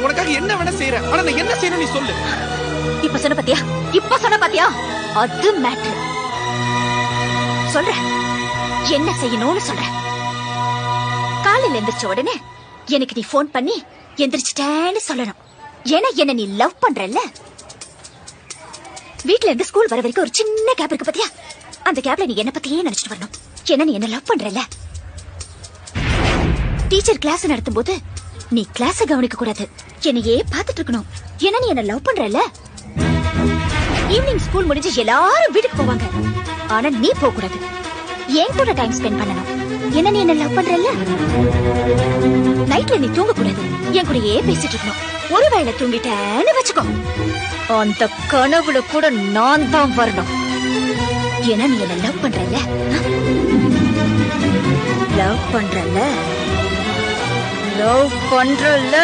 உனக்காக என்ன வேணா செய்யறேன். ஆனா நான் என்ன செய்யணும் நீ சொல்லு. இப்ப சொன்ன பாத்தியா அது மேட்டர். சொல்ற என்ன செய்யணும்னு சொல்ற. காலையில எந்திரிச்ச உடனே எனக்கு நீ போன் பண்ணி எந்திரிச்சிட்டேன்னு சொல்லணும். ஏன்னா என்ன நீ லவ் பண்றல்ல. வீட்ல இருந்து ஸ்கூல் வர வரைக்கும் ஒரு சின்ன கேப் இருக்கு பாத்தியா, அந்த கேப்ல நீ என்ன பத்தியே நினைச்சிட்டு வரணும். ஏன்னா நீ என்ன லவ் பண்றல்ல. டீச்சர் கிளாஸ் நடத்தும் போது நீ கிளாஸ கவனிக்க கூடாது, என்னையே பாத்துட்டு இருக்கணும். ஏன்னா நீ என்ன லவ் பண்றல்ல. ஈவினிங் ஸ்கூல் முடிஞ்சு எல்லாரும் வீட்டுக்கு போவாங்க, ஆனா நீ போக கூடாது, என் கூட டைம் ஸ்பெண்ட் பண்ணணும். ஏன்னா நீ என்ன லவ் பண்றல்ல. நைட்ல நீ தூங்க கூடாது, என் கூடயே பேசிட்டு இருக்கணும். ஒருவேளை தூங்கிட்டேன்னு வச்சுக்கோ, அந்த கனவுல கூட நான் தான் வரணும். ஏன்னா நீ என்ன லவ் பண்றல்ல. லவ் பண்றல்ல.